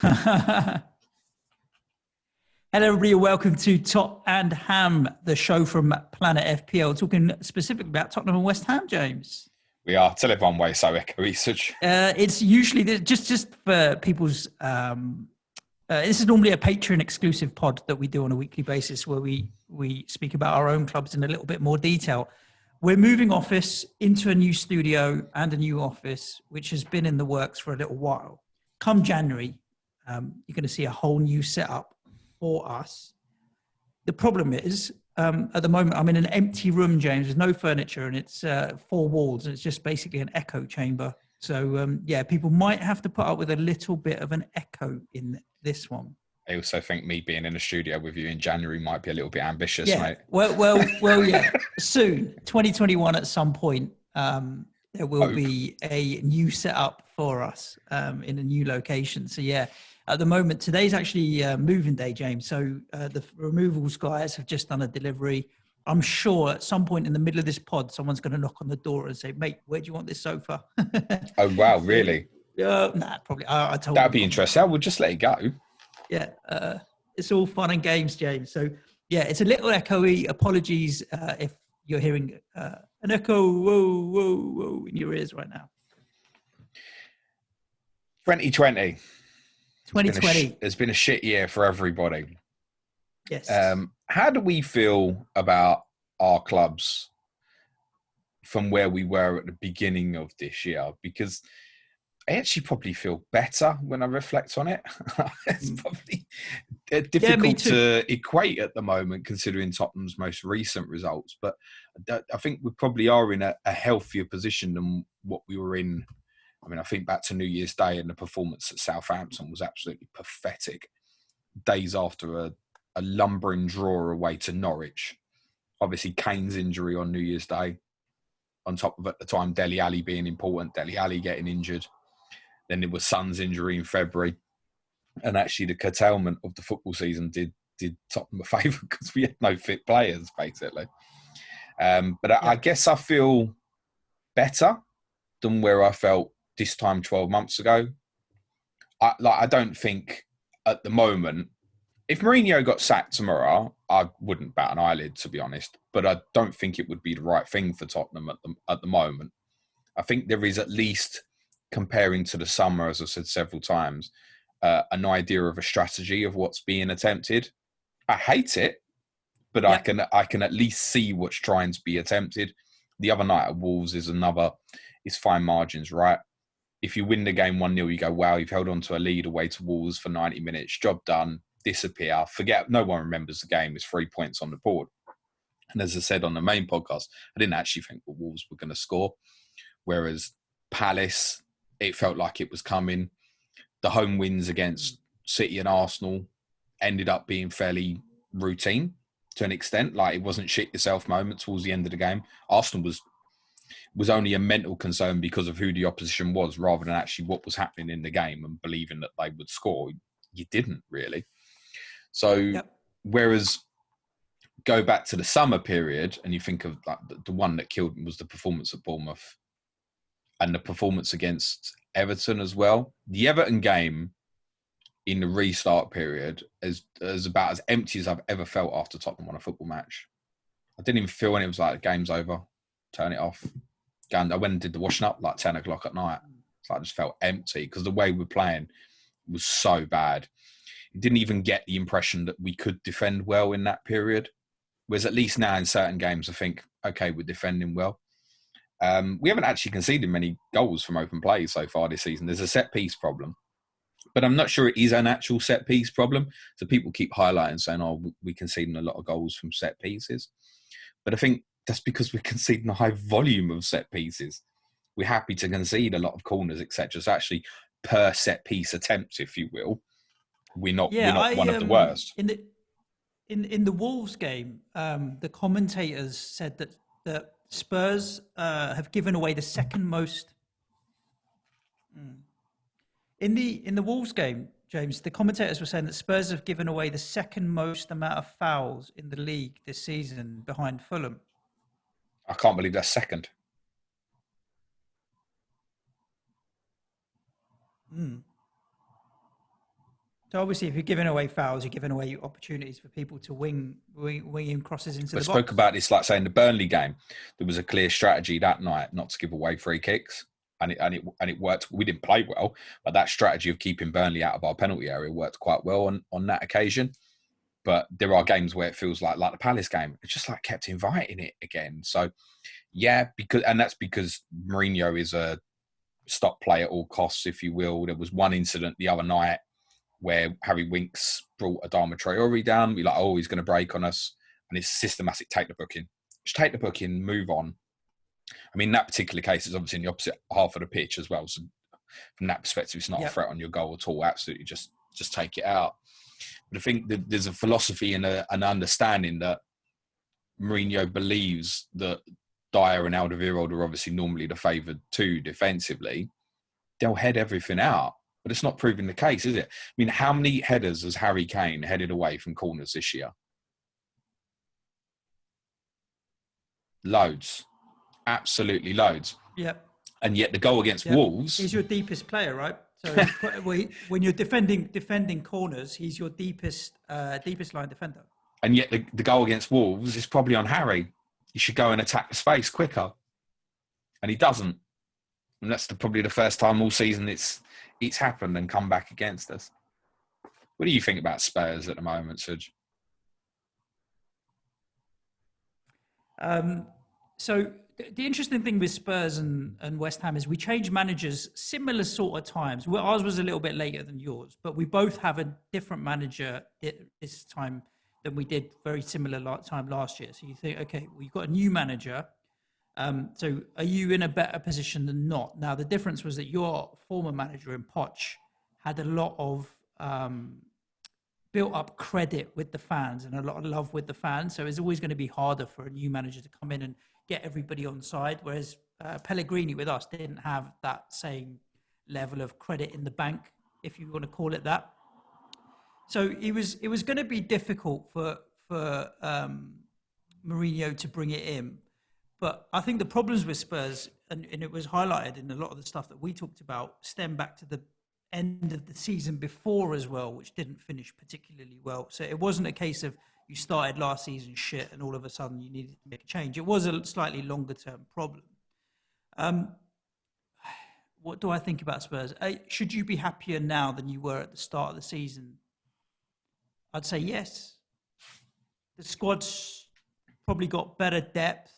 Hello, everybody, and welcome to Tot&Ham, the show from Planet FPL, talking specifically about Tottenham and West Ham, James. We are. Tell everyone why it's so echoey. It's usually just for people's. This is normally a Patreon exclusive pod that we do on a weekly basis, where we speak about our own clubs in a little bit more detail. We're moving office into a new studio and a new office, which has been in the works for a little while. Come January, you're going to see a whole new setup for us. The problem is, at the moment, I'm in an empty room, James. There's no furniture, and it's 4 walls, and it's just basically an echo chamber. So, people might have to put up with a little bit of an echo in this one. I also think me being in a studio with you in January might be a little bit ambitious, yeah. mate. Well, yeah. Soon, 2021 at some point, there will be a new setup for us in a new location. So, yeah. At the moment, today's actually moving day, James. So the removals guys have just done a delivery. I'm sure at some point in the middle of this pod, someone's going to knock on the door and say, "Mate, where do you want this sofa?" Oh, wow, really? Nah, probably. I told That'd be interesting. We'll just let it go. Yeah, it's all fun and games, James. So, yeah, it's a little echoey. Apologies if you're hearing an echo, whoa, in your ears right now. 2020. 2020. It's been a shit year for everybody. Yes. How do we feel about our clubs from where we were at the beginning of this year? Because I actually probably feel better when I reflect on it. It's probably difficult to equate at the moment, considering Tottenham's most recent results. But I think we probably are in a healthier position than what we were in. I mean, I think back to New Year's Day, and the performance at Southampton was absolutely pathetic. Days after a lumbering draw away to Norwich. Obviously, Kane's injury on New Year's Day. On top of, at the time, Dele Alli being important, Dele Alli getting injured. Then there was Son's injury in February. And actually, the curtailment of the football season did Tottenham a favour because we had no fit players, basically. I guess I feel better than where I felt this time 12 months ago. I don't think at the moment, if Mourinho got sacked tomorrow, I wouldn't bat an eyelid, to be honest. But I don't think it would be the right thing for Tottenham at the moment. I think there is, at least comparing to the summer, as I've said several times, an idea of a strategy of what's being attempted. I hate it, but I can at least see what's trying to be attempted. The other night at Wolves is fine margins, right? If you win the game 1-0, you go, wow, you've held on to a lead away to Wolves for 90 minutes. Job done. Disappear. Forget. No one remembers the game. It's 3 points on the board. And as I said on the main podcast, I didn't actually think the Wolves were going to score. Whereas Palace, it felt like it was coming. The home wins against City and Arsenal ended up being fairly routine to an extent. Like, it wasn't shit yourself moment towards the end of the game. Arsenal was only a mental concern because of who the opposition was, rather than actually what was happening in the game and believing that they would score. You didn't really. So, Whereas go back to the summer period and you think of like the one that killed me was the performance at Bournemouth and the performance against Everton as well. The Everton game in the restart period is about as empty as I've ever felt after Tottenham won a football match. I didn't even feel when it was like, the game's over, turn it off. I went and did the washing up like 10 o'clock at night. So I just felt empty because the way we're playing was so bad. You didn't even get the impression that we could defend well in that period. Whereas at least now in certain games, I think, okay, we're defending well. We haven't actually conceded many goals from open play so far this season. There's a set-piece problem. But I'm not sure it is an actual set-piece problem. So people keep highlighting, saying, oh, we're conceding a lot of goals from set pieces. But I think that's because we're conceding a high volume of set pieces. We're happy to concede a lot of corners, etc. So actually, per set-piece attempt, if you will, we're not one of the worst. In the Wolves game, the commentators said that Spurs have given away the second most. In the Wolves game, James, the commentators were saying that Spurs have given away the second most amount of fouls in the league this season, behind Fulham. I can't believe they're second. So obviously, if you're giving away fouls, you're giving away opportunities for people to wing in crosses into the box. I spoke about this, like saying the Burnley game, there was a clear strategy that night not to give away free kicks, and it worked. We didn't play well, but that strategy of keeping Burnley out of our penalty area worked quite well on that occasion. But there are games where it feels like the Palace game, it's just like kept inviting it again. So yeah, that's because Mourinho is a stop play at all costs, if you will. There was one incident the other night where Harry Winks brought Adama Traore down. We're like, oh, he's going to break on us. And it's systematic, take the booking. Just take the booking, move on. I mean, that particular case is obviously in the opposite half of the pitch as well. So from that perspective, it's not a threat on your goal at all. Absolutely, just take it out. But I think that there's a philosophy and an understanding that Mourinho believes that Dyer and Alderweireld are obviously normally the favoured two defensively. They'll head everything out. But it's not proving the case, is it? I mean, how many headers has Harry Kane headed away from corners this year? Loads. Absolutely loads. Yep. And yet the goal against Wolves... He's your deepest player, right? So when you're defending corners, he's your deepest line defender. And yet the goal against Wolves is probably on Harry. He should go and attack the space quicker. And he doesn't. And that's probably the first time all season it's happened and come back against us. What do you think about Spurs at the moment, Suj? So the interesting thing with Spurs and West Ham is we change managers similar sort of times. Well, ours was a little bit later than yours, but we both have a different manager this time than we did very similar time last year. So you think, okay, well, you've got a new manager. So are you in a better position than not? Now, the difference was that your former manager in Poch had a lot of built up credit with the fans and a lot of love with the fans. So it's always going to be harder for a new manager to come in and get everybody on side. Whereas Pellegrini with us didn't have that same level of credit in the bank, if you want to call it that. So it was going to be difficult for Mourinho to bring it in. But I think the problems with Spurs, and it was highlighted in a lot of the stuff that we talked about, stem back to the end of the season before as well, which didn't finish particularly well. So it wasn't a case of you started last season shit and all of a sudden you needed to make a change. It was a slightly longer term problem. What do I think about Spurs? Should you be happier now than you were at the start of the season? I'd say yes. The squad's probably got better depth.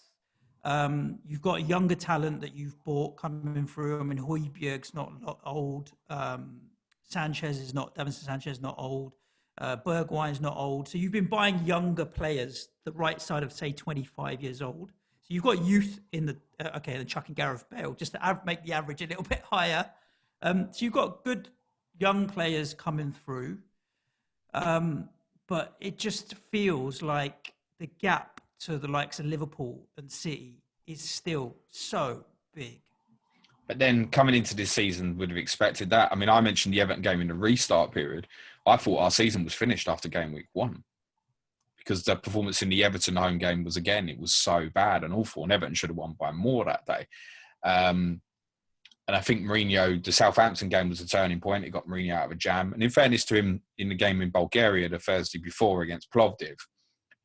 You've got younger talent that you've bought coming through. I mean, Højbjerg's not old. Davinson Sanchez is not old. Bergwijn's not old. So you've been buying younger players, the right side of, say, 25 years old. So you've got youth in the, then chucking Gareth Bale, just to make the average a little bit higher. So you've got good young players coming through. But it just feels like the gap to the likes of Liverpool and City is still so big. But then coming into this season, would have expected that. I mean, I mentioned the Everton game in the restart period. I thought our season was finished after game week 1 because the performance in the Everton home game was, again, it was so bad and awful, and Everton should have won by more that day. And I think Mourinho, the Southampton game was a turning point. It got Mourinho out of a jam. And in fairness to him, in the game in Bulgaria the Thursday before against Plovdiv,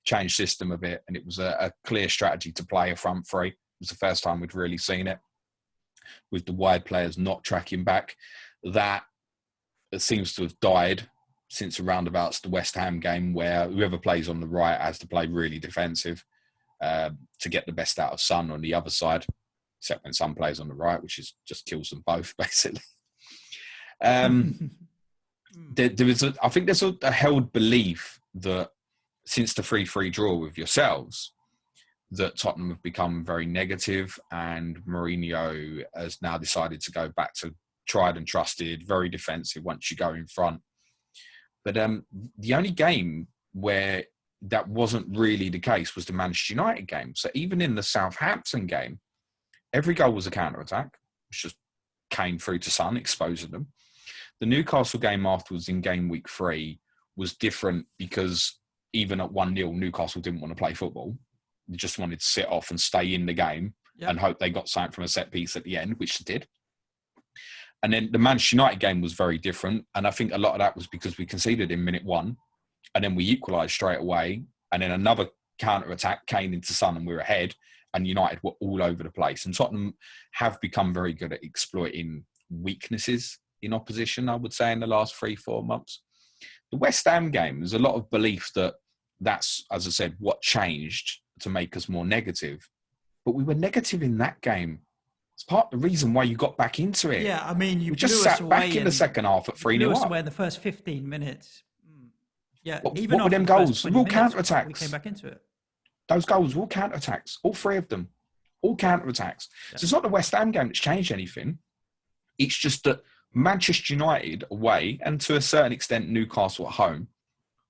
changed system a bit, and it was a clear strategy to play a front three. It was the first time we'd really seen it, with the wide players not tracking back. That seems to have died since around about the West Ham game, where whoever plays on the right has to play really defensive to get the best out of Son on the other side, except when Son plays on the right, which is just kills them both, basically. I think there's a held belief that since the 3-3 draw with yourselves, that Tottenham have become very negative, and Mourinho has now decided to go back to tried and trusted, very defensive once you go in front. But the only game where that wasn't really the case was the Manchester United game. So even in the Southampton game, every goal was a counter-attack, which just came through to Son, exposing them. The Newcastle game afterwards in game week 3 was different because even at 1-0, Newcastle didn't want to play football. They just wanted to sit off and stay in the game and hope they got something from a set piece at the end, which they did. And then the Manchester United game was very different. And I think a lot of that was because we conceded in minute 1 and then we equalised straight away. And then another counter-attack came into Son and we were ahead and United were all over the place. And Tottenham have become very good at exploiting weaknesses in opposition, I would say, in the last 3-4 months. The West Ham game, there's a lot of belief that that's, as I said, what changed to make us more negative. But we were negative in that game. It's part of the reason why you got back into it. Yeah, I mean, you we just sat back in the second half at 3-0 up. Away in the first 15 minutes. Yeah, even what were them goals? They were all counter-attacks. We came back into it. Those goals were all counter-attacks. All 3 of them. All counter-attacks. Yeah. So it's not the West Ham game that's changed anything. It's just that Manchester United away, and to a certain extent Newcastle at home,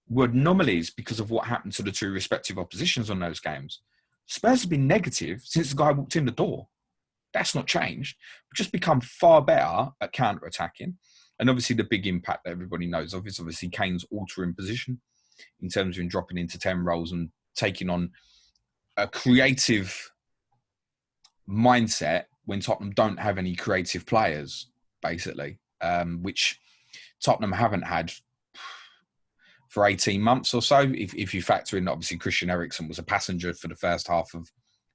were anomalies because of what happened to the 2 respective oppositions on those games. Spurs have been negative since the guy walked in the door. That's not changed. We've just become far better at counter-attacking. And obviously the big impact that everybody knows of is obviously Kane's altering position in terms of him dropping into 10 roles and taking on a creative mindset when Tottenham don't have any creative players, basically, which Tottenham haven't had for 18 months or so. If you factor in, obviously, Christian Eriksen was a passenger for the first half of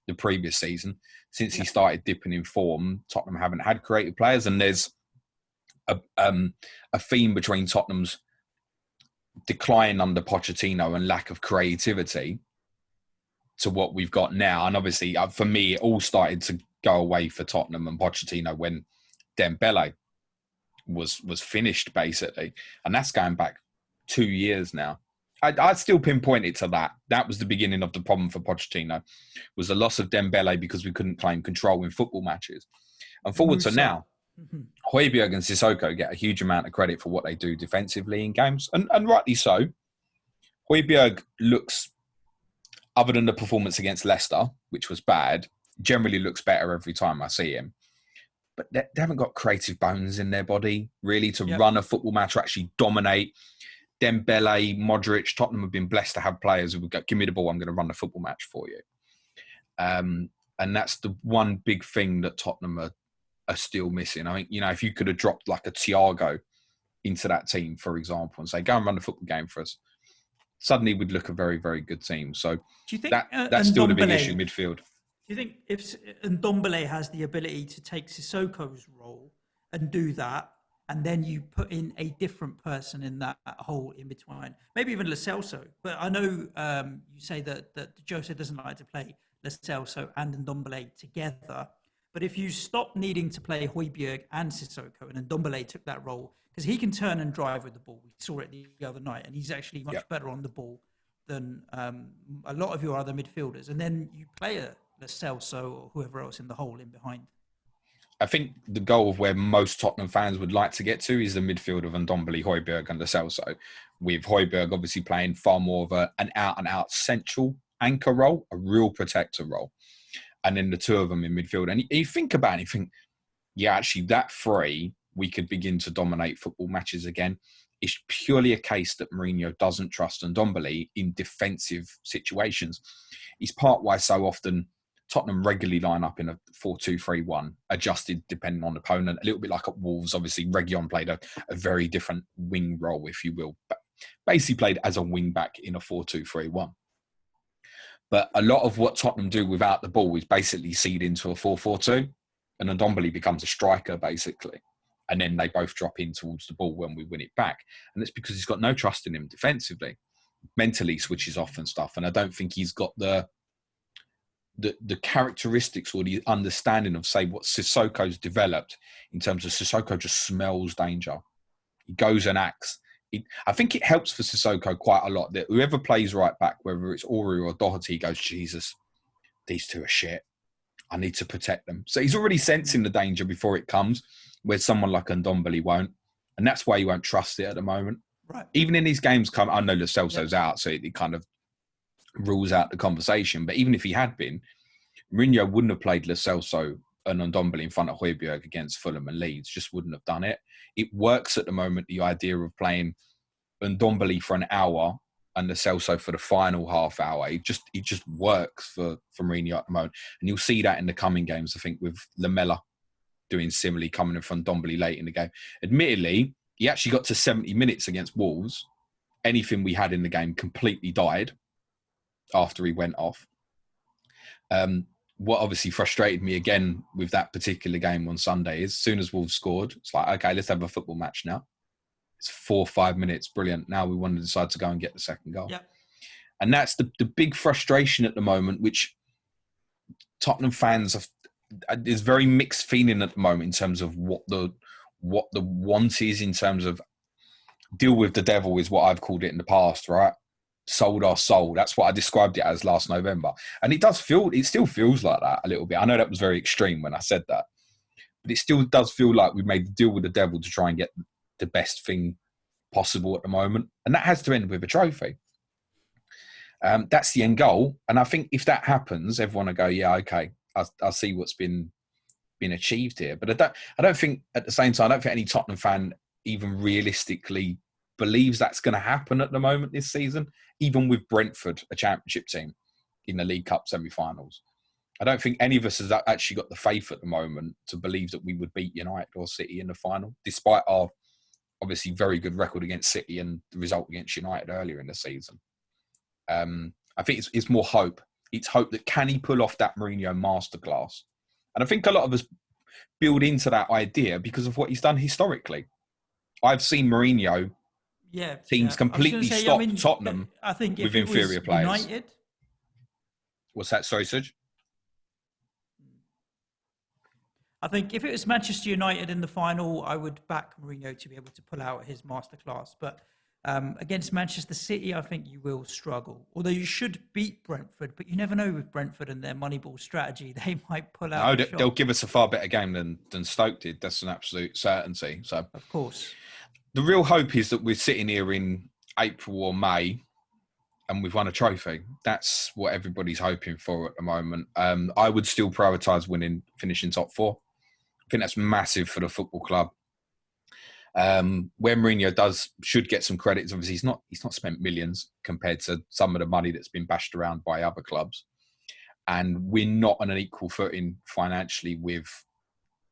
the previous season. Since he started dipping in form, Tottenham haven't had creative players, and there's a theme between Tottenham's decline under Pochettino and lack of creativity to what we've got now. And obviously, for me, it all started to go away for Tottenham and Pochettino when Dembele was finished, basically. And that's going back 2 years now. I'd still pinpoint it to that. That was the beginning of the problem for Pochettino, was the loss of Dembele because we couldn't claim control in football matches. And forward to now, Højbjerg and Sissoko get a huge amount of credit for what they do defensively in games. And rightly so. Højbjerg looks, other than the performance against Leicester, which was bad, generally looks better every time I see him. But they haven't got creative bones in their body, really, to run a football match or actually dominate. Dembele, Modric, Tottenham have been blessed to have players who would go, give me the ball, I'm going to run the football match for you. And that's the one big thing that Tottenham are still missing. I think, if you could have dropped like a Thiago into that team, for example, and say, go and run the football game for us, suddenly we'd look a very, very good team. So do you think that's still the big issue, midfield. Do you think if Ndombele has the ability to take Sissoko's role and do that, and then you put in a different person in that hole in between, maybe even Lo Celso? But I know you say that Jose doesn't like to play Lo Celso and Ndombele together. But if you stop needing to play Højbjerg and Sissoko, and Ndombele took that role, because he can turn and drive with the ball. We saw it the other night, and he's actually much better on the ball than a lot of your other midfielders. And then you play a Lo Celso or whoever else in the hole in behind. I think the goal of where most Tottenham fans would like to get to is the midfield of Ndombele, Højbjerg and Lo Celso, with Højbjerg obviously playing far more of an out-and-out central anchor role, a real protector role. And then the 2 of them in midfield. And you think about it, you think, actually that 3, we could begin to dominate football matches again. It's purely a case that Mourinho doesn't trust Ndombele in defensive situations. It's part why so often Tottenham regularly line up in a 4-2-3-1, adjusted depending on opponent. A little bit like at Wolves, obviously Reguilon played a very different wing role, if you will. But basically played as a wing back in a 4-2-3-1. But a lot of what Tottenham do without the ball is basically seed into a 4-4-2. And Ndombele becomes a striker, basically. And then they both drop in towards the ball when we win it back. And it's because he's got no trust in him defensively. Mentally switches off and stuff. And I don't think he's got the characteristics or the understanding of, say, what Sissoko's developed in terms of Sissoko just smells danger. He goes and acts. I think it helps for Sissoko quite a lot that whoever plays right back, whether it's Ori or Doherty, goes, Jesus, these 2 are shit. I need to protect them. So he's already sensing the danger before it comes, where someone like Ndombele won't. And that's why you won't trust it at the moment. Right. Even in these games, I know Lo Celso's out, so it kind of rules out the conversation. But even if he had been, Mourinho wouldn't have played Lo Celso and Ndombele in front of Højbjerg against Fulham and Leeds. Just wouldn't have done it. It works at the moment, the idea of playing Ndombele for an hour and Lo Celso for the final half hour. It just works for Mourinho at the moment. And you'll see that in the coming games, I think, with Lamela doing similarly, coming in from Ndombele late in the game. Admittedly, he actually got to 70 minutes against Wolves. Anything we had in the game completely died after he went off. What obviously frustrated me again with that particular game on Sunday is as soon as Wolves scored, it's like, okay, let's have a football match now. It's 4 or 5 minutes. Brilliant. Now we want to decide to go and get the second goal. Yep. And that's the big frustration at the moment, which Tottenham fans have. There's very mixed feeling at the moment in terms of what the want is in terms of deal with the devil is what I've called it in the past, right? Sold our soul. That's what I described it as last November. And it still feels like that a little bit. I know that was very extreme when I said that, but it still does feel like we've made the deal with the devil to try and get the best thing possible at the moment. And that has to end with a trophy. That's the end goal. And I think if that happens, everyone will go, yeah, okay, I see what's been achieved here. But I don't think at the same time, I don't think any Tottenham fan even realistically believes that's going to happen at the moment this season, even with Brentford, a championship team in the League Cup semi-finals. I don't think any of us has actually got the faith at the moment to believe that we would beat United or City in the final, despite our obviously very good record against City and the result against United earlier in the season. I think it's more hope. It's hope that can he pull off that Mourinho masterclass? And I think a lot of us build into that idea because of what he's done historically. I've seen Mourinho teams completely stop Tottenham I think with inferior players. United, what's that? Sorry, Serge? I think if it was Manchester United in the final, I would back Mourinho to be able to pull out his masterclass. But against Manchester City, I think you will struggle. Although you should beat Brentford, but you never know with Brentford and their Moneyball strategy, they might pull out. No, they'll give us a far better game than Stoke did. That's an absolute certainty. So, of course, the real hope is that we're sitting here in April or May and we've won a trophy. That's what everybody's hoping for at the moment. I would still prioritise finishing top 4. I think that's massive for the football club. Where Mourinho should get some credit. Obviously, he's not spent millions compared to some of the money that's been bashed around by other clubs, and we're not on an equal footing financially with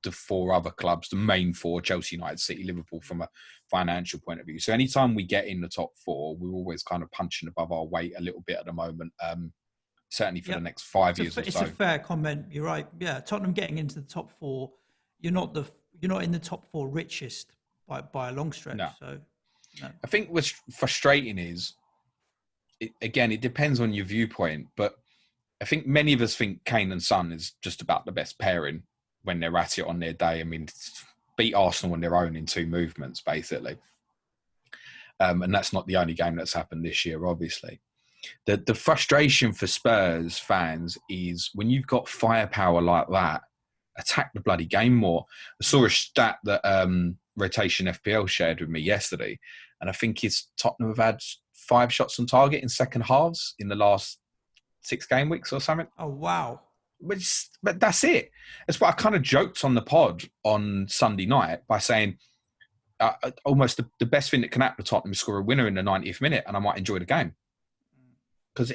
the 4 other clubs, the main 4: Chelsea, United, City, Liverpool, from a financial point of view. So anytime we get in the top 4, we're always kind of punching above our weight a little bit at the moment. Certainly for the next 5 years or so. It's a fair comment. You're right. Yeah, Tottenham getting into the top 4. You're not in the top 4 richest by a long stretch. No. So, no. I think what's frustrating is, it depends on your viewpoint, but I think many of us think Kane and Son is just about the best pairing when they're at it on their day. I mean, beat Arsenal on their own in 2 movements, basically. And that's not the only game that's happened this year, obviously. The frustration for Spurs fans is when you've got firepower like that, attack the bloody game more. I saw a stat that Rotation FPL shared with me yesterday, and I think Tottenham have had 5 shots on target in second halves in the last 6 game weeks or something. Oh, wow. But that's it. That's what I kind of joked on the pod on Sunday night by saying almost the best thing that can happen to Tottenham is score a winner in the 90th minute and I might enjoy the game. Because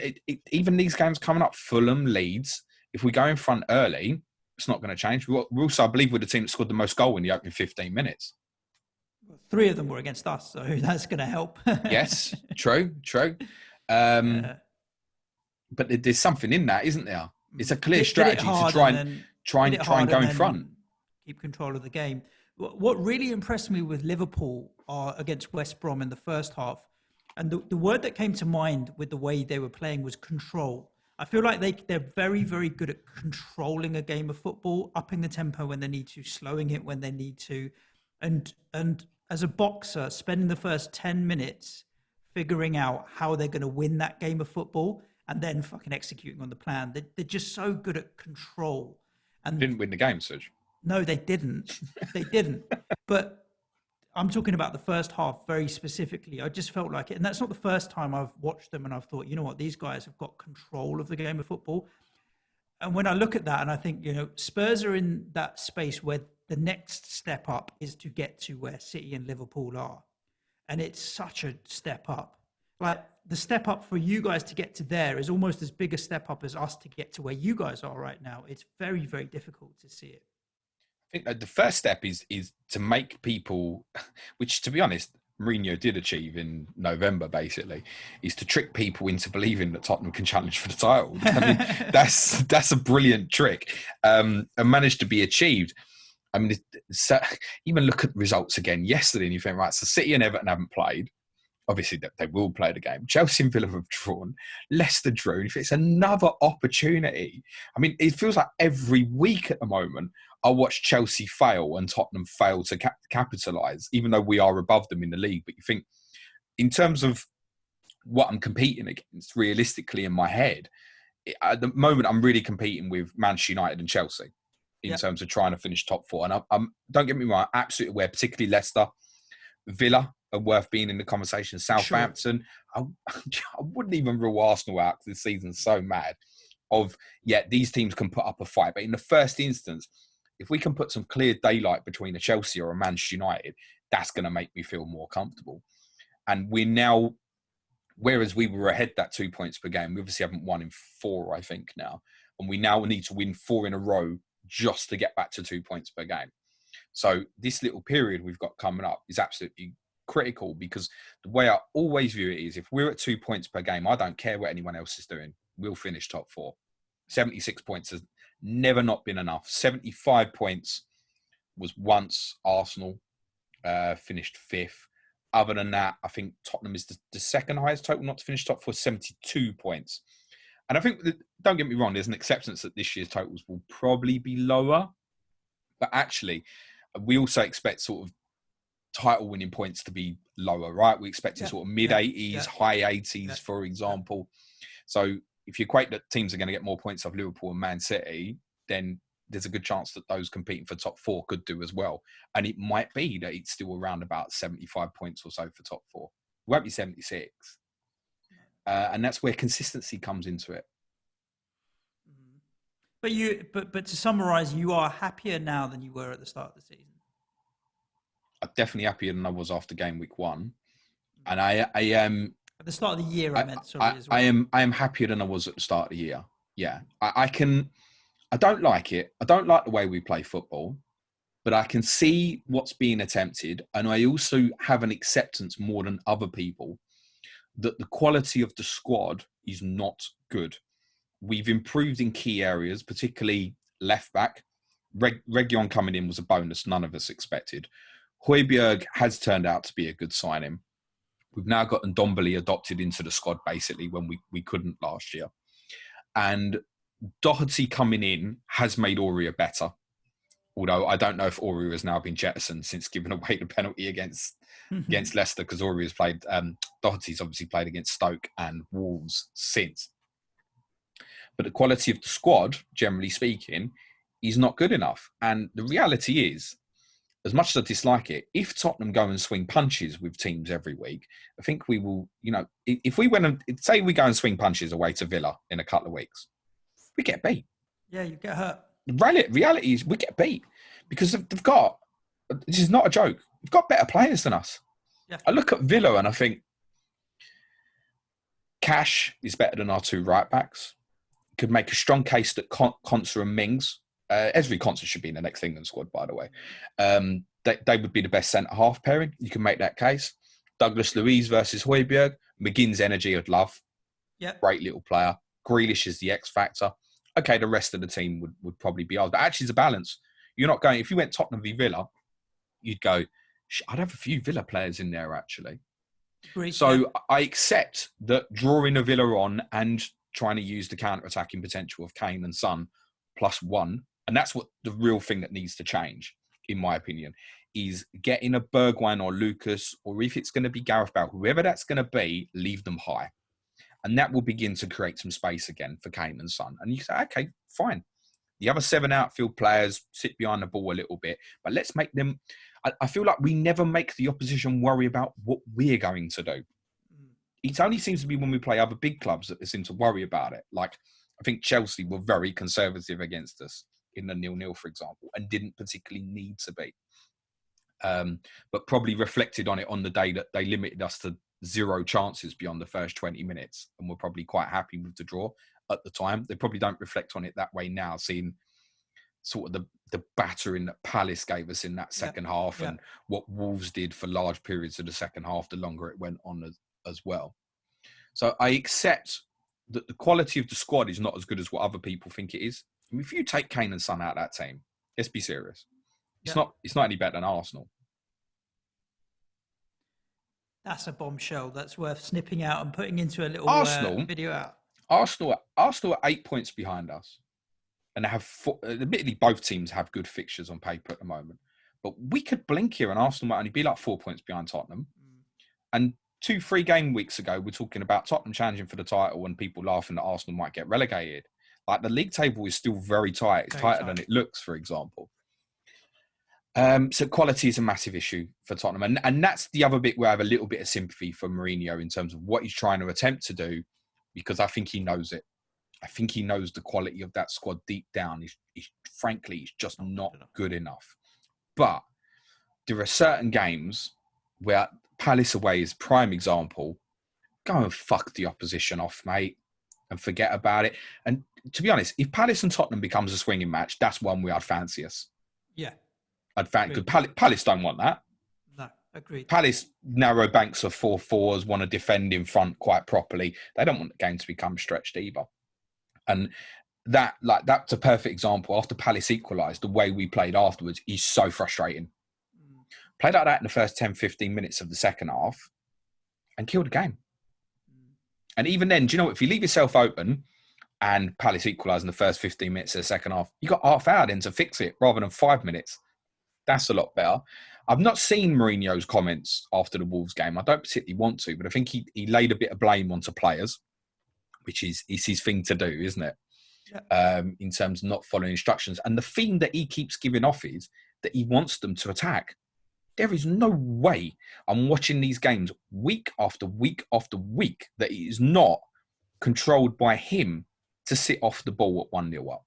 even these games coming up, Fulham, Leeds, if we go in front early, it's not going to change. We're also, I believe, we're the team that scored the most goal in the opening 15 minutes. 3 of them were against us, so that's going to help. Yes, true. But there's something in that, isn't there? It's a clear strategy to try and go in front. Keep control of the game. What really impressed me with Liverpool against West Brom in the first half, and the word that came to mind with the way they were playing was control. I feel like they're very, very good at controlling a game of football, upping the tempo when they need to, slowing it when they need to. And as a boxer, spending the first 10 minutes figuring out how they're going to win that game of football and then fucking executing on the plan. They're just so good at control. And didn't win the game, Serge. No, they didn't. They didn't. But I'm talking about the first half very specifically. I just felt like it. And that's not the first time I've watched them and I've thought, you know what, these guys have got control of the game of football. And when I look at that and I think, Spurs are in that space where the next step up is to get to where City and Liverpool are. And it's such a step up. Like the step up for you guys to get to there is almost as big a step up as us to get to where you guys are right now. It's very, very difficult to see it. think that the first step is to make people, which to be honest, Mourinho did achieve in November, basically, is to trick people into believing that Tottenham can challenge for the title. I mean, that's a brilliant trick, and managed to be achieved. I mean, so even look at results again yesterday, and you think, right, so City and Everton haven't played. Obviously, they will play the game. Chelsea and Villa have drawn. Leicester drew. If it's another opportunity, I mean, it feels like every week at the moment, I watch Chelsea fail and Tottenham fail to capitalise, even though we are above them in the league. But you think, in terms of what I'm competing against, realistically in my head, at the moment, I'm really competing with Manchester United and Chelsea in terms of trying to finish top four. And I'm don't get me wrong, I'm absolutely aware, particularly Leicester, Villa are worth being in the conversation. Southampton, sure. I wouldn't even rule Arsenal out because this season's so mad. These teams can put up a fight. But in the first instance, if we can put some clear daylight between a Chelsea or a Manchester United, that's going to make me feel more comfortable. And we're now, whereas we were ahead that 2 points per game, we obviously haven't won in 4, I think, now. And we now need to win 4 in a row just to get back to 2 points per game. So this little period we've got coming up is absolutely critical, because the way I always view it is, if we're at 2 points per game, I don't care what anyone else is doing. We'll finish top 4. 76 points has never not been enough. 75 points was once Arsenal finished 5th. Other than that, I think Tottenham is the second highest total not to finish top 4, 72 points. And I think, don't get me wrong, there's an acceptance that this year's totals will probably be lower. But actually, we also expect sort of title winning points to be lower, right? We expect sort of mid-80s, high 80s, for example. So if you equate that teams are going to get more points off Liverpool and Man City, then there's a good chance that those competing for top 4 could do as well. And it might be that it's still around about 75 points or so for top 4. It won't be 76. And that's where consistency comes into it. But to summarise, you are happier now than you were at the start of the season. I'm definitely happier than I was after game week 1. And I am... At the start of the year, I meant, sorry, as well. I am happier than I was at the start of the year. Yeah. I don't like it. I don't like the way we play football, but I can see what's being attempted. And I also have an acceptance more than other people that the quality of the squad is not good. We've improved in key areas, particularly left back. Reguilon coming in was a bonus none of us expected. Højbjerg has turned out to be a good signing. We've now got Ndombele adopted into the squad, basically, when we couldn't last year. And Doherty coming in has made Aurier better. Although I don't know if Aurier has now been jettisoned since giving away the penalty against Leicester, because Aurier's played, Doherty's obviously played against Stoke and Wolves since. But the quality of the squad, generally speaking, is not good enough. And the reality is, as much as I dislike it, if Tottenham go and swing punches with teams every week, I think we will, if we went and, say we go and swing punches away to Villa in a couple of weeks, we get beat. Yeah, you get hurt. The reality is we get beat because they've got, this is not a joke, they've got better players than us. Yeah. I look at Villa and I think Cash is better than our 2 right-backs. Could make a strong case that Konsa and Mings, Esri Konsa should be in the next England squad, by the way. They would be the best centre-half pairing. You can make that case. Douglas Luiz versus Højbjerg. McGinn's energy I'd love. Yep. Great little player. Grealish is the X factor. Okay, the rest of the team would probably be ours. But actually, it's a balance. You're not going... If you went Tottenham v Villa, you'd go, I'd have a few Villa players in there, actually. Great, so yeah. I accept that drawing a Villa on and trying to use the counter-attacking potential of Kane and Son +1, and that's what the real thing that needs to change, in my opinion, is getting a Bergwijn or Lucas, or if it's going to be Gareth Bale, whoever that's going to be, leave them high. And that will begin to create some space again for Kane and Son. And you say, okay, fine. The other 7 outfield players sit behind the ball a little bit, but let's make them... I feel like we never make the opposition worry about what we're going to do. It only seems to be when we play other big clubs that they seem to worry about it. Like, I think Chelsea were very conservative against us in the 0-0, for example, and didn't particularly need to be. But probably reflected on it on the day that they limited us to 0 chances beyond the first 20 minutes and were probably quite happy with the draw at the time. They probably don't reflect on it that way now, seeing sort of the battering that Palace gave us in that second half and what Wolves did for large periods of the second half, the longer it went on as well. So I accept that the quality of the squad is not as good as what other people think it is. I mean, if you take Kane and Son out of that team, let's be serious. It's not any better than Arsenal. That's a bombshell that's worth snipping out and putting into a little video out. Arsenal are 8 points behind us. And they have, admittedly, both teams have good fixtures on paper at the moment. But we could blink here and Arsenal might only be like 4 points behind Tottenham. And 2-3 game weeks ago, we're talking about Tottenham challenging for the title and people laughing that Arsenal might get relegated. Like, the league table is still very tight. It's tighter than it looks, for example. So quality is a massive issue for Tottenham. And that's the other bit where I have a little bit of sympathy for Mourinho in terms of what he's trying to attempt to do, because I think he knows it. I think he knows the quality of that squad deep down. Frankly, it's just not good enough. But there are certain games where Palace away is prime example. Go and fuck the opposition off, mate, and forget about it. And to be honest, if Palace and Tottenham becomes a swinging match, that's one where I'd fancy us. Yeah. I'd fancy, because Palace don't want that. No, agreed. Palace, narrow banks of 4-4s, want to defend in front quite properly. They don't want the game to become stretched either. And that's a perfect example. After Palace equalised, the way we played afterwards is so frustrating. Played like that in the first 10, 15 minutes of the second half and killed the game. And even then, do you know what? If you leave yourself open and Palace equalise in the first 15 minutes of the second half, you got half hour then to fix it rather than 5 minutes. That's a lot better. I've not seen Mourinho's comments after the Wolves game. I don't particularly want to, but I think he laid a bit of blame onto players, which is his thing to do, isn't it? Yeah. In terms of not following instructions. And the theme that he keeps giving off is that he wants them to attack. There is no way I'm watching these games week after week after week that it is not controlled by him to sit off the ball at 1-0 up.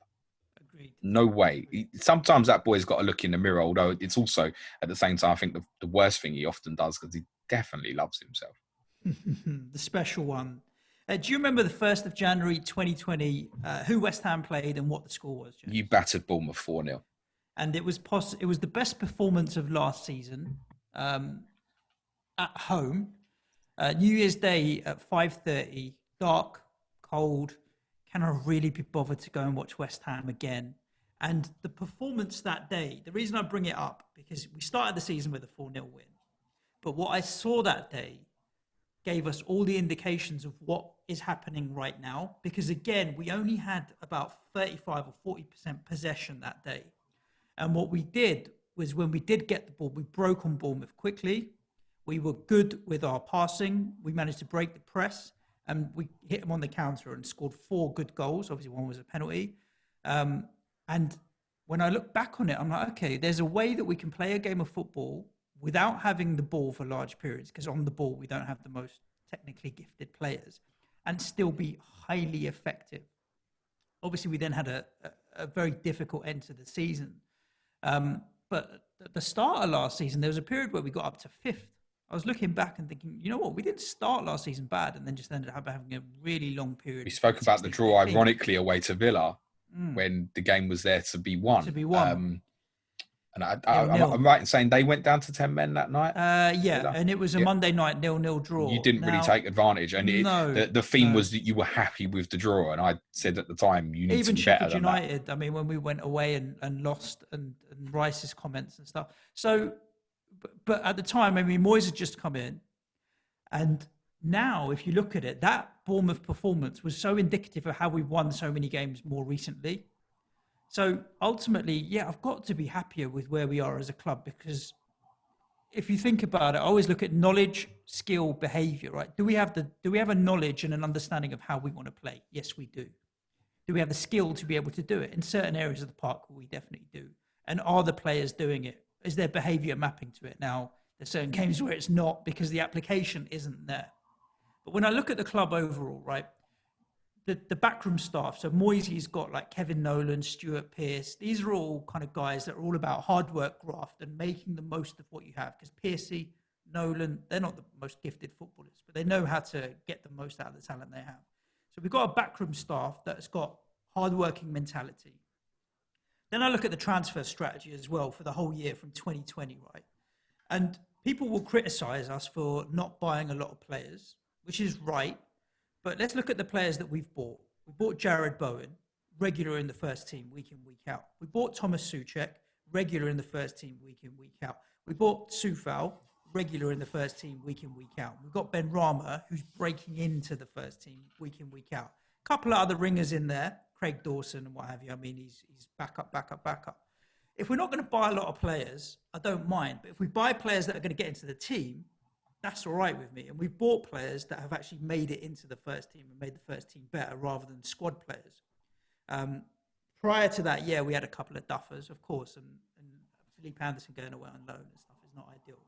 Agreed. No way. Sometimes that boy's got to look in the mirror, although it's also, at the same time, I think the worst thing he often does, because he definitely loves himself. The special one. Do you remember the 1st of January 2020, who West Ham played and what the score was, James? You battered Bournemouth 4-0. And it was the best performance of last season at home. New Year's Day at 5:30, dark, cold. Can I really be bothered to go and watch West Ham again? And the performance that day, the reason I bring it up, because we started the season with a 4-0 win. But what I saw that day gave us all the indications of what is happening right now. Because again, we only had about 35 or 40% possession that day. And what we did was, when we did get the ball, we broke on Bournemouth quickly. We were good with our passing. We managed to break the press, and we hit them on the counter and scored 4 good goals. Obviously, one was a penalty. And when I look back on it, I'm like, okay, there's a way that we can play a game of football without having the ball for large periods, because on the ball, we don't have the most technically gifted players, and still be highly effective. Obviously, we then had a very difficult end to the season. But at the start of last season, there was a period where we got up to 5th. I was looking back and thinking, you know what, we didn't start last season bad and then just ended up having a really long period. We spoke about the draw, ironically, away to Villa when the game was there to be won. And I'm right in saying they went down to 10 men that night? Yeah, and it was a Monday night 0-0 draw. You didn't really take advantage. And the theme was that you were happy with the draw. And I said at the time, you need to be better than that. Even Sheffield United, I mean, when we went away and lost, and Rice's comments and stuff. So, but at the time, I mean, Moyes had just come in. And now, if you look at it, that Bournemouth performance was so indicative of how we've won so many games more recently. So ultimately, yeah, I've got to be happier with where we are as a club, because if you think about it, I always look at knowledge, skill, behaviour, right? Do we have a knowledge and an understanding of how we want to play? Yes, we do. Do we have the skill to be able to do it? In certain areas of the park, we definitely do. And are the players doing it? Is their behaviour mapping to it? Now, there's certain games where it's not, because the application isn't there. But when I look at the club overall, right, the backroom staff, so Moyes got like Kevin Nolan, Stuart Pearce. These are all kind of guys that are all about hard work, graft, and making the most of what you have. Because Pearcey, Nolan, they're not the most gifted footballers, but they know how to get the most out of the talent they have. So we've got a backroom staff that's got hard-working mentality. Then I look at the transfer strategy as well for the whole year from 2020, right? And people will criticize us for not buying a lot of players, which is right. But let's look at the players that we've bought. We bought Jared Bowen, regular in the first team, week in, week out. We bought Thomas Souček, regular in the first team, week in, week out. We bought Soufal, regular in the first team, week in, week out. We've got Ben Rama, who's breaking into the first team, week in, week out. A couple of other ringers in there, Craig Dawson and what have you. I mean, he's backup. If we're not going to buy a lot of players, I don't mind. But if we buy players that are going to get into the team, that's all right with me. And we've bought players that have actually made it into the first team and made the first team better rather than squad players. Prior to that, yeah, we had a couple of duffers, of course, and Felipe Anderson going away on loan and stuff is not ideal.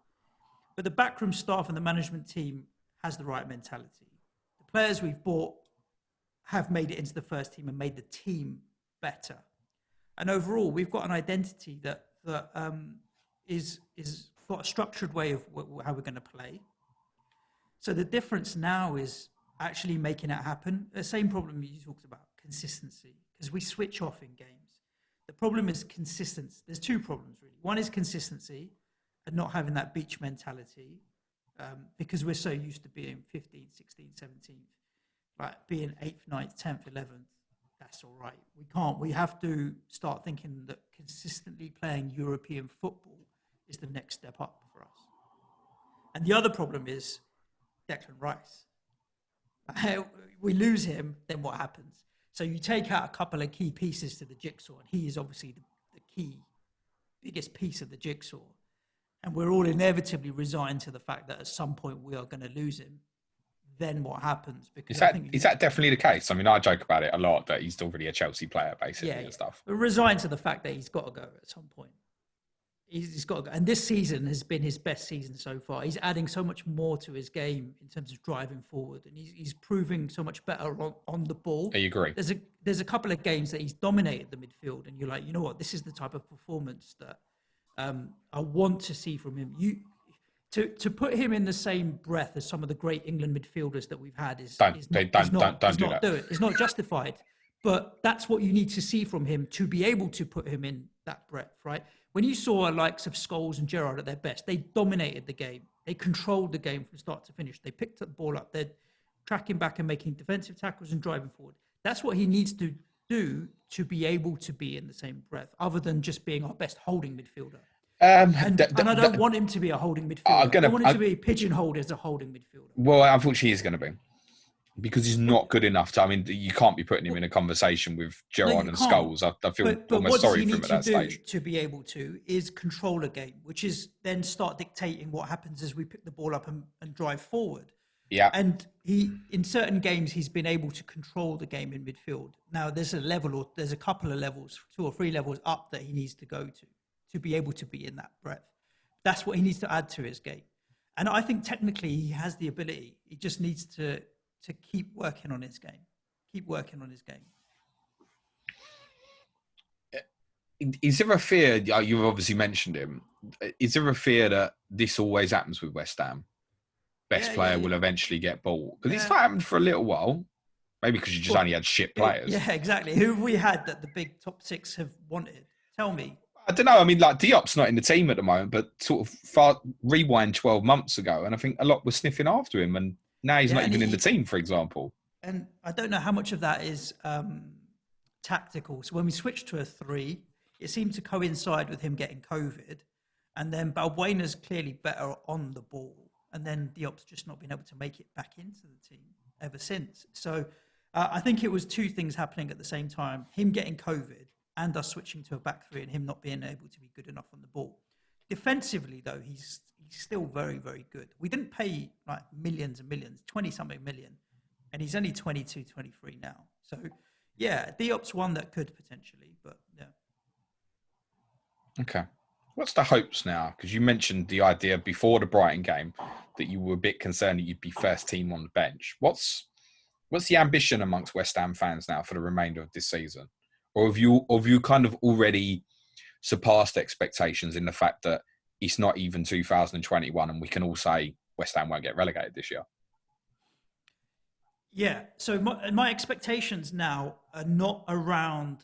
But the backroom staff and the management team has the right mentality. The players we've bought have made it into the first team and made the team better. And overall, we've got an identity that is got a structured way of how we're going to play. So the difference now is actually making it happen. The same problem you talked about, consistency, because we switch off in games. The problem is consistency. There's two problems, really. One is consistency and not having that beach mentality because we're so used to being 15th, 16th, 17th, like being 8th, 9th, 10th, 11th. That's all right. We have to start thinking that consistently playing European football is the next step up for us. And the other problem is Declan Rice. We lose him, then what happens? So you take out a couple of key pieces to the jigsaw, and he is obviously the key, biggest piece of the jigsaw. And we're all inevitably resigned to the fact that at some point we are going to lose him. Then what happens? Because is that definitely the case? I mean, I joke about it a lot that he's already a Chelsea player, basically, and stuff. We're resigned to the fact that he's got to go at some point. He's got to go. And this season has been his best season so far. He's adding so much more to his game in terms of driving forward, and he's proving so much better on the ball. I agree. There's a couple of games that he's dominated the midfield, and you're like, you know what? This is the type of performance that I want to see from him. To put him in the same breath as some of the great England midfielders that we've had is it's not justified. But that's what you need to see from him to be able to put him in that breadth, right? When you saw likes of Scholes and Gerrard at their best, they dominated the game. They controlled the game from start to finish. They picked the ball up. They're tracking back and making defensive tackles and driving forward. That's what he needs to do to be able to be in the same breath, other than just being our best holding midfielder. And I don't want him to be a holding midfielder. I want him to be pigeonholed as a holding midfielder. Well, unfortunately, he's going to be. Because he's not good enough to. I mean, you can't be putting him in a conversation with Gerrard and Scholes. I feel almost sorry for him at that stage. But what you need to be able to is control a game, which is then start dictating what happens as we pick the ball up and drive forward. Yeah. And in certain games, he's been able to control the game in midfield. Now, there's a couple of levels, 2 or 3 levels up that he needs to go to be able to be in that breadth. That's what he needs to add to his game. And I think technically he has the ability. He just needs to keep working on his game. Is there a fear, you've obviously mentioned him, is there a fear that this always happens with West Ham? Best player will eventually get bought? Because it's not happened for a little while. Maybe because you just only had shit players. Yeah, exactly. Who have we had that the big top 6 have wanted? Tell me. I don't know. I mean, like Diop's not in the team at the moment, but sort of rewind 12 months ago, and I think a lot were sniffing after him, and now he's not even in the team, for example. And I don't know how much of that is tactical. So when we switched to a 3, it seemed to coincide with him getting COVID. And then Balbuena's clearly better on the ball. And then Diop's just not been able to make it back into the team ever since. So I think it was 2 things happening at the same time. Him getting COVID and us switching to a back 3 and him not being able to be good enough on the ball. Defensively, though, he's still very, very good. We didn't pay like millions and millions, 20-something million. And he's only 22, 23 now. So, yeah, Diop's one that could potentially, but yeah. Okay. What's the hopes now? Because you mentioned the idea before the Brighton game that you were a bit concerned that you'd be first team on the bench. What's the ambition amongst West Ham fans now for the remainder of this season? Or have you kind of already surpassed expectations in the fact that it's not even 2021 and we can all say West Ham won't get relegated this year? Yeah. So my expectations now are not around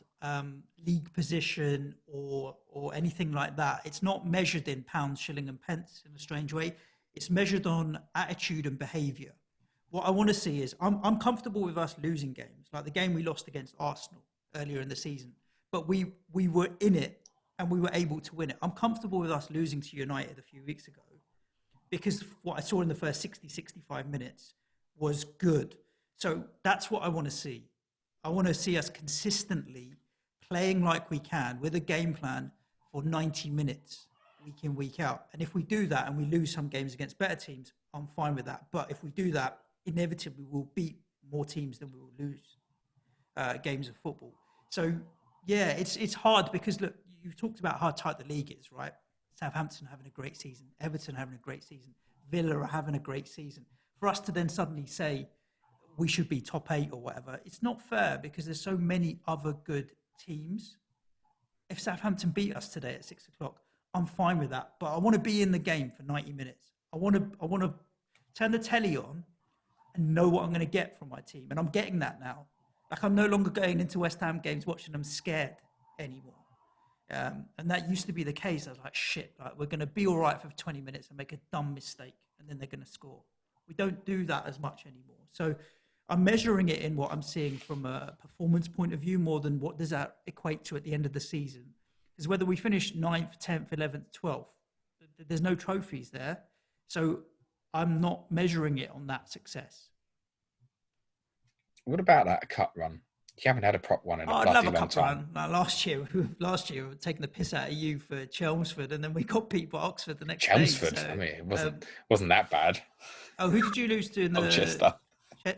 league position or anything like that. It's not measured in pounds, shilling, and pence in a strange way. It's measured on attitude and behaviour. What I want to see is I'm comfortable with us losing games, like the game we lost against Arsenal earlier in the season, but we were in it and we were able to win it. I'm comfortable with us losing to United a few weeks ago because what I saw in the first 60, 65 minutes was good. So that's what I want to see. I want to see us consistently playing like we can with a game plan for 90 minutes, week in, week out. And if we do that and we lose some games against better teams, I'm fine with that. But if we do that, inevitably we'll beat more teams than we will lose games of football. So, yeah, it's hard because, look, you've talked about how tight the league is, right? Southampton having a great season, Everton having a great season, Villa are having a great season. For us to then suddenly say we should be top 8 or whatever, it's not fair because there's so many other good teams. If Southampton beat us today at 6 o'clock, I'm fine with that. But I want to be in the game for 90 minutes. I want to turn the telly on and know what I'm going to get from my team. And I'm getting that now. Like, I'm no longer going into West Ham games watching them scared anymore. And that used to be the case. I was like, shit, like, we're going to be all right for 20 minutes and make a dumb mistake, and then they're going to score. We don't do that as much anymore. So I'm measuring it in what I'm seeing from a performance point of view more than what does that equate to at the end of the season. Because whether we finish 9th, 10th, 11th, 12th, there's no trophies there. So I'm not measuring it on that success. What about that cup run? You haven't had a prop one in a bloody long time. I'd love a cup run. Like last year, we were taking the piss out of you for Chelmsford, and then we got beat by Oxford the next Chelmsford? day. So, I mean, it wasn't that bad. Oh, who did you lose to in the...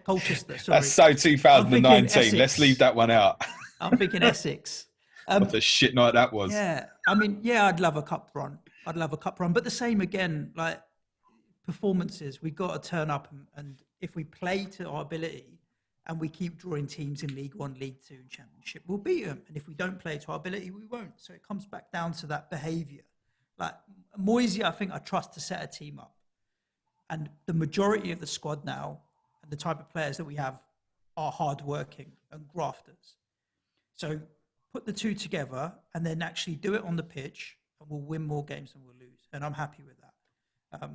Colchester, sorry. That's so 2019. Let's leave that one out. I'm thinking Essex. What a shit night that was. Yeah. I mean, yeah, I'd love a cup run. But the same again, like performances, we got to turn up and if we play to our ability and we keep drawing teams in League One, League Two and Championship, we'll beat them. And if we don't play to our ability, we won't. So it comes back down to that behaviour. Like Moyes, I think I trust to set a team up. And the majority of the squad now, the type of players that we have, are hardworking and grafters. So put the two together and then actually do it on the pitch and we'll win more games than we'll lose. And I'm happy with that.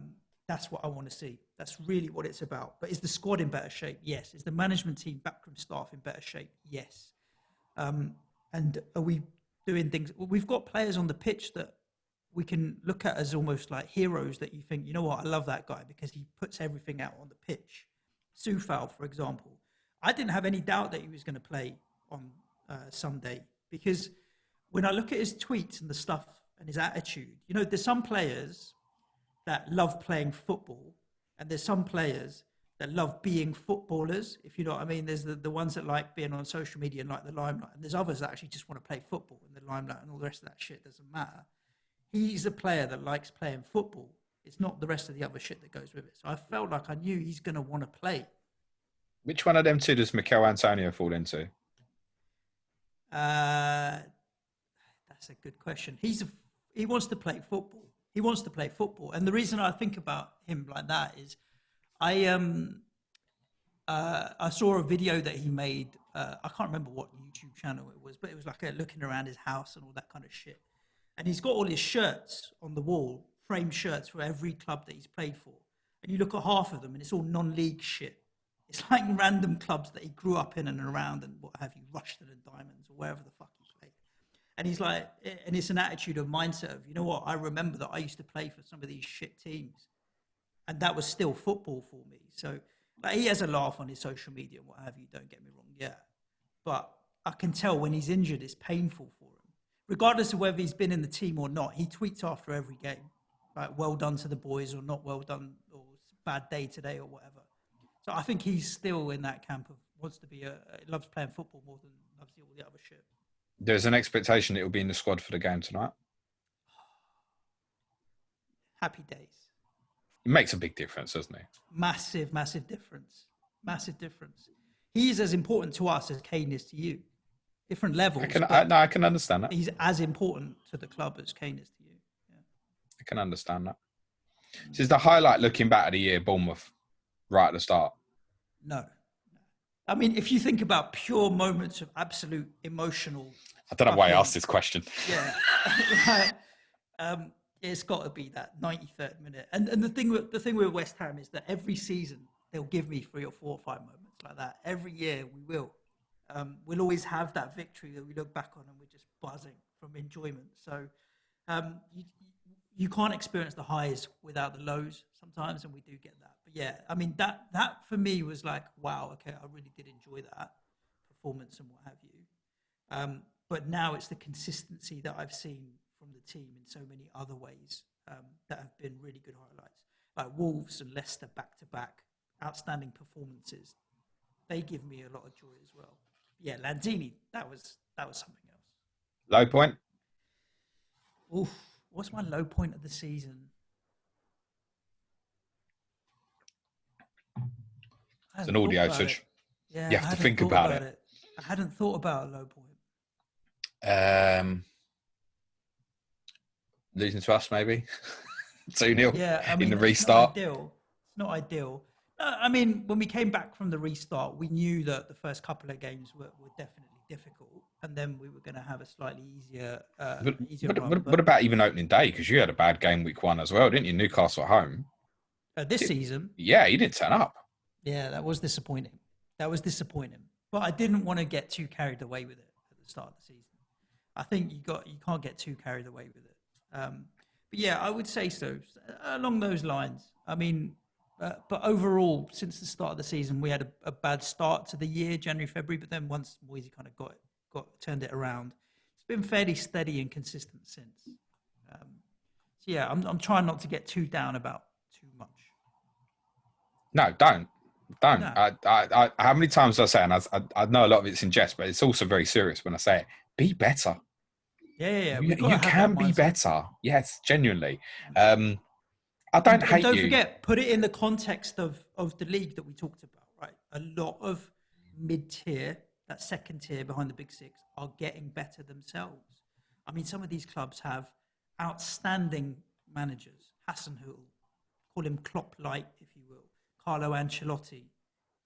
That's what I want to see. That's really what it's about. But is the squad in better shape? Yes. Is the management team, backroom staff in better shape? Yes. And are we doing things? Well, we've got players on the pitch that we can look at as almost like heroes that you think, you know what, I love that guy because he puts everything out on the pitch. Soufal, for example, I didn't have any doubt that he was going to play on Sunday because when I look at his tweets and the stuff and his attitude, you know, there's some players that love playing football and there's some players that love being footballers, if you know what I mean. There's the ones that like being on social media and like the limelight, and there's others that actually just want to play football in the limelight and all the rest of that shit doesn't matter. He's a player that likes playing football. It's not the rest of the other shit that goes with it. So I felt like I knew he's going to want to play. Which one of them two does Mikel Antonio fall into? That's a good question. He wants to play football. He wants to play football. And the reason I think about him like that is I saw a video that he made. I can't remember what YouTube channel it was, but it was like looking around his house and all that kind of shit. And he's got all his shirts on the wall, framed shirts for every club that he's played for. And you look at half of them and it's all non-league shit. It's like random clubs that he grew up in and around and what have you, Rushden and Diamonds or wherever the fuck he played. And he's like, and it's an attitude of mindset of, you know what, I remember that I used to play for some of these shit teams. And that was still football for me. So like, he has a laugh on his social media and what have you, don't get me wrong, yeah. But I can tell when he's injured, it's painful for him. Regardless of whether he's been in the team or not, he tweets after every game, like, well done to the boys or not well done or bad day today or whatever. So I think he's still in that camp of wants to be loves playing football more than loves all the other shit. There's an expectation it will be in the squad for the game tonight. Happy days. It makes a big difference, doesn't it? Massive, massive difference. Massive difference. He's as important to us as Kane is to you. Different levels. I can understand that. He's as important to the club as Kane is to you. Yeah. I can understand that. This is the highlight looking back at the year, Bournemouth, right at the start. No. I mean, if you think about pure moments of absolute emotional, I don't know why I fucking, asked this question. yeah, it's got to be that 93rd minute. And the thing with West Ham is that every season they'll give me 3 or 4 or 5 moments like that. Every year we will. We'll always have that victory that we look back on and we're just buzzing from enjoyment. So you can't experience the highs without the lows sometimes, and we do get that. But yeah, I mean that for me was like, wow, okay, I really did enjoy that performance and what have you. But now it's the consistency that I've seen from the team in so many other ways that have been really good highlights, like Wolves and Leicester back to back, outstanding performances. They give me a lot of joy as well. Yeah, Lanzini, that was something else. Low point? Oof, what's my low point of the season? It's an audio switch. Yeah, you have to think about it. I hadn't thought about a low point. Losing to us, maybe 2-0. Yeah, I mean, in the restart. It's not ideal. I mean, when we came back from the restart, we knew that the first couple of games were definitely difficult, and then we were going to have a slightly easier. What about even opening day? Because you had a bad game week 1 as well, didn't you? Newcastle at home. This season. Yeah, you didn't turn up. Yeah, that was disappointing. But I didn't want to get too carried away with it at the start of the season. I think you can't get too carried away with it. But yeah, I would say so. Along those lines. I mean, but overall, since the start of the season, we had a bad start to the year, January, February. But then once Moyes kind of turned it around, it's been fairly steady and consistent since. So yeah, I'm trying not to get too down about too much. No, don't. No. I how many times do I say, and I know a lot of it's in jest, but it's also very serious when I say it. Be better. Yeah. You can be better. Yes, genuinely. I don't hate you. Don't forget, put it in the context of the league that we talked about, right? A lot of mid-tier, that second tier behind the big six, are getting better themselves. I mean, some of these clubs have outstanding managers. Hasenhüttl, call him Klopp-light, if you will. Carlo Ancelotti,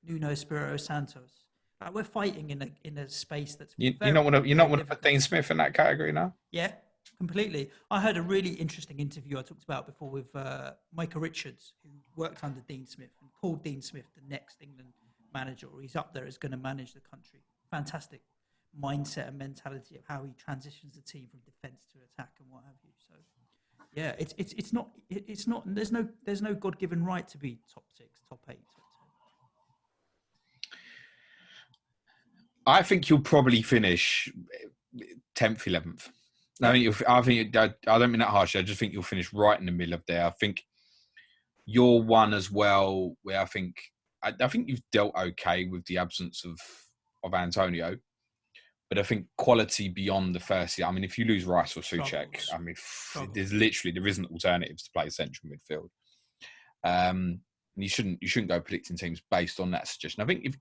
Nuno Espirito Santos. We're fighting in a space that's you not want to put Dean Smith in that category now? Yeah, completely. I heard a really interesting interview I talked about before with Micah Richards, who worked under Dean Smith and called Dean Smith the next England manager, or he's up there as going to manage the country. Fantastic mindset and mentality of how he transitions the team from defence to attack and what have you. So yeah, it's not. There's no God-given right to be top 6, top 8, top 10. I think you'll probably finish 10th, 11th. Yeah. I don't mean that harshly. I just think you'll finish right in the middle of there. I think you're one as well where I think you've dealt okay with the absence of Antonio. But I think quality beyond the first year. I mean, if you lose Rice or Souček, I mean, there isn't alternatives to play central midfield. You shouldn't go predicting teams based on that suggestion. I think if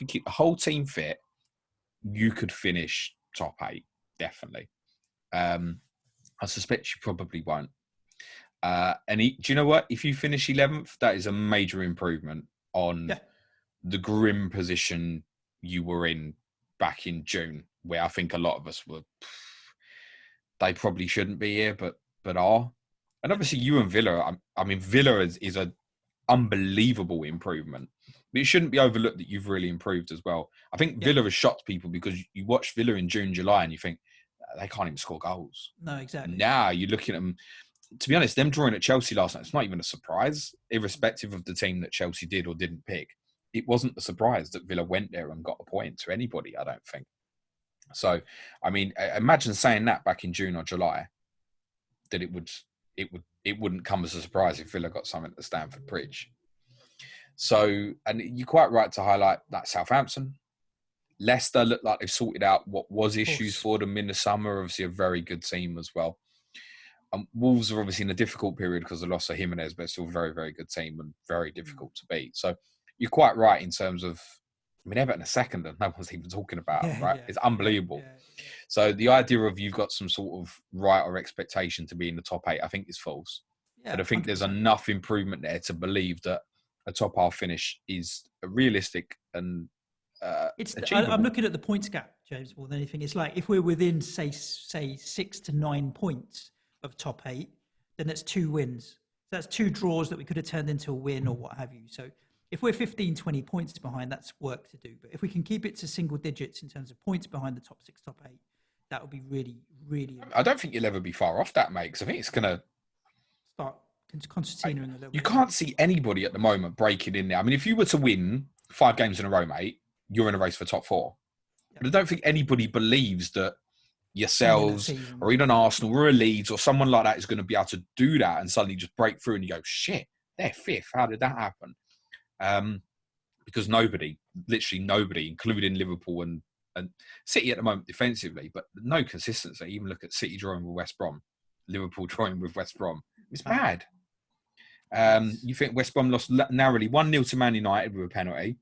you keep the whole team fit, you could finish top 8, definitely. I suspect you probably won't. Do you know what? If you finish 11th, that is a major improvement on the grim position you were in back in June, where I think a lot of us were. They probably shouldn't be here, but are. And obviously, you and Villa. I mean, Villa is an unbelievable improvement. But it shouldn't be overlooked that you've really improved as well. I think Villa has shocked people because you watch Villa in June, July, and you think they can't even score goals. No, exactly. Now you're looking at them. To be honest, them drawing at Chelsea last night, it's not even a surprise, irrespective of the team that Chelsea did or didn't pick. It wasn't a surprise that Villa went there and got a point to anybody, I don't think. So, I mean, imagine saying that back in June or July, that it wouldn't come as a surprise if Villa got something at Stamford Bridge. So, and you're quite right to highlight that Southampton. Leicester looked like they've sorted out what was issues for them in the summer. Obviously, a very good team as well. Wolves are obviously in a difficult period because of the loss of Jimenez, but still a very, very good team and very difficult to beat. So you're quite right in terms of, I mean, Everton are second and no one's even talking about them, right? It's unbelievable. Yeah. So the idea of you've got some sort of right or expectation to be in the top 8, I think is false. Yeah, but I think 100%. There's enough improvement there to believe that a top half finish is realistic and achievable. I'm looking at the points gap, James, more than anything. It's like if we're within, say 6 to 9 points of top 8, then that's 2 wins. So that's 2 draws that we could have turned into a win or what have you. So if we're 15, 20 points behind, that's work to do. But if we can keep it to single digits in terms of points behind the top 6, top 8, that would be really, really important. I don't think you'll ever be far off that, mate, because I think it's going to start concertina in a little bit. You can't see anybody at the moment breaking in there. I mean, if you were to win 5 games in a row, mate, you're in a race for top 4. Yeah. But I don't think anybody believes that yourselves or even Arsenal or a Leeds or someone like that is going to be able to do that and suddenly just break through and you go, shit, they're 5th. How did that happen? Because nobody, literally nobody, including Liverpool and City at the moment defensively, but no consistency. Even look at City drawing with West Brom, Liverpool drawing with West Brom. It's bad. You think West Brom lost narrowly 1-0 to Man United with a penalty,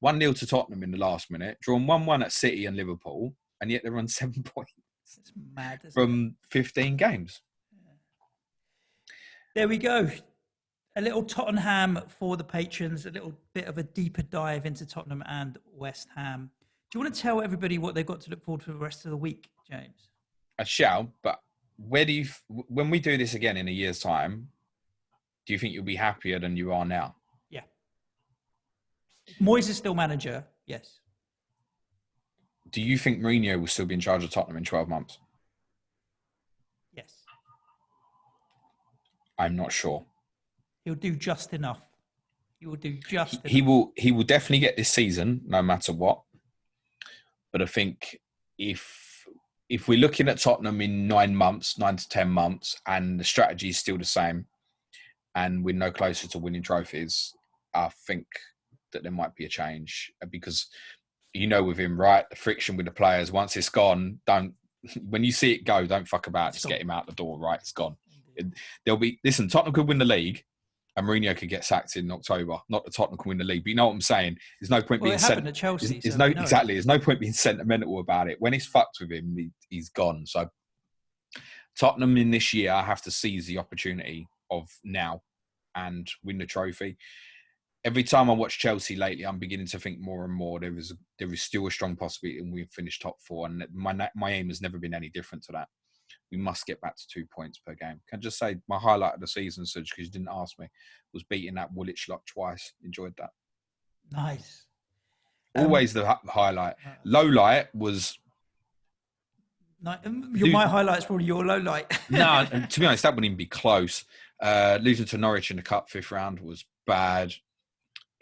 1-0 to Tottenham in the last minute, drawn 1-1 at City and Liverpool, and yet they're on 7 points. It's mad, from 15 games. Yeah. There we go. A little Tot&Ham for the patrons, a little bit of a deeper dive into Tottenham and West Ham. Do you want to tell everybody what they've got to look forward to for the rest of the week, James? I shall, but when we do this again in a year's time, do you think you'll be happier than you are now? Yeah. Moyes is still manager, yes. Do you think Mourinho will still be in charge of Tottenham in 12 months? Yes. I'm not sure. He'll do just enough. He will do just enough. He will definitely get this season, no matter what. But I think if we're looking at Tottenham in 9 to 10 months, and the strategy is still the same, and we're no closer to winning trophies, I think that there might be a change. Because with him, right? The friction with the players, once it's gone, when you see it go, don't fuck about. Just get him out the door, right? It's gone. Tottenham could win the league, and Mourinho could get sacked in October. Not that Tottenham can win the league, but you know what I'm saying? There's no point being happened at Chelsea. Exactly. There's no point being sentimental about it. When it's fucked with him, he's gone. So Tottenham in this year, I have to seize the opportunity of now and win the trophy. Every time I watch Chelsea lately, I'm beginning to think more and more there is still a strong possibility and we've finished top 4. And my aim has never been any different to that. We must get back to 2 points per game. Can I just say my highlight of the season, Suj, because you didn't ask me, was beating that Woolwich lot twice. Enjoyed that. Nice. Always the highlight. Low light was... my highlight's probably your low light. No, to be honest, that wouldn't even be close. Losing to Norwich in the Cup 5th round was bad.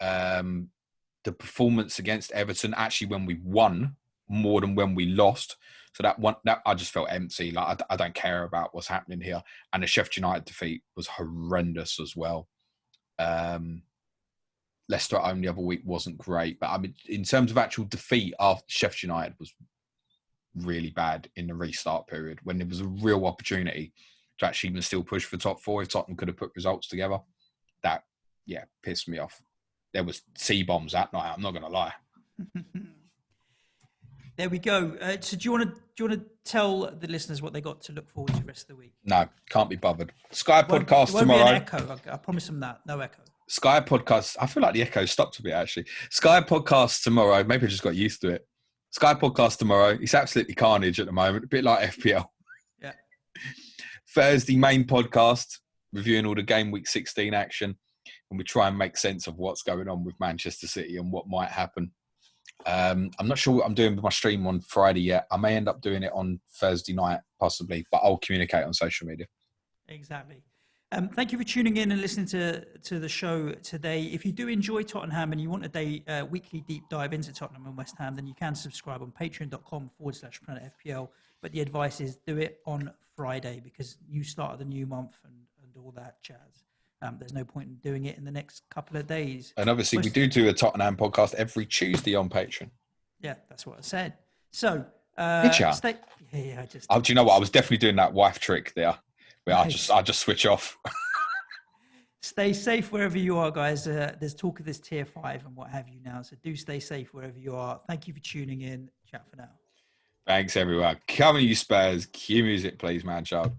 The performance against Everton, actually when we won more than when we lost. So that I just felt empty. Like I don't care about what's happening here. And the Sheffield United defeat was horrendous as well. Leicester at home the other week wasn't great, but I mean, in terms of actual defeat, after Sheffield United was really bad in the restart period when there was a real opportunity to actually even still push for top 4 if Tottenham could have put results together. That pissed me off. There was C-bombs that night. I'm not going to lie. There we go. So do you want to tell the listeners what they got to look forward to the rest of the week? No, can't be bothered. Sky podcast tomorrow. Be an echo. I promise them that. No echo. Sky podcast. I feel like the echo stopped a bit actually. Sky podcast tomorrow. Maybe I just got used to it. Sky podcast tomorrow. It's absolutely carnage at the moment. A bit like FPL. Yeah. Thursday main podcast reviewing all the game week 16 action, and we try and make sense of what's going on with Manchester City and what might happen. I'm not sure what I'm doing with my stream on Friday yet. I may end up doing it on Thursday night, possibly, but I'll communicate on social media. Exactly. Thank you for tuning in and listening to the show today. If you do enjoy Tot&Ham and you want a weekly deep dive into Tottenham and West Ham, then you can subscribe on patreon.com/PlanetFPL. But the advice is do it on Friday because you start the new month and all that jazz. There's no point in doing it in the next couple of days. And obviously, we do a Tot&Ham podcast every Tuesday on Patreon. Yeah, that's what I said. So, do you know what? I was definitely doing that wife trick there, where I just switch off. Stay safe wherever you are, guys. There's talk of this tier 5 and what have you now. So do stay safe wherever you are. Thank you for tuning in. Chat for now. Thanks, everyone. Come on, you Spurs. Cue music, please, man, child.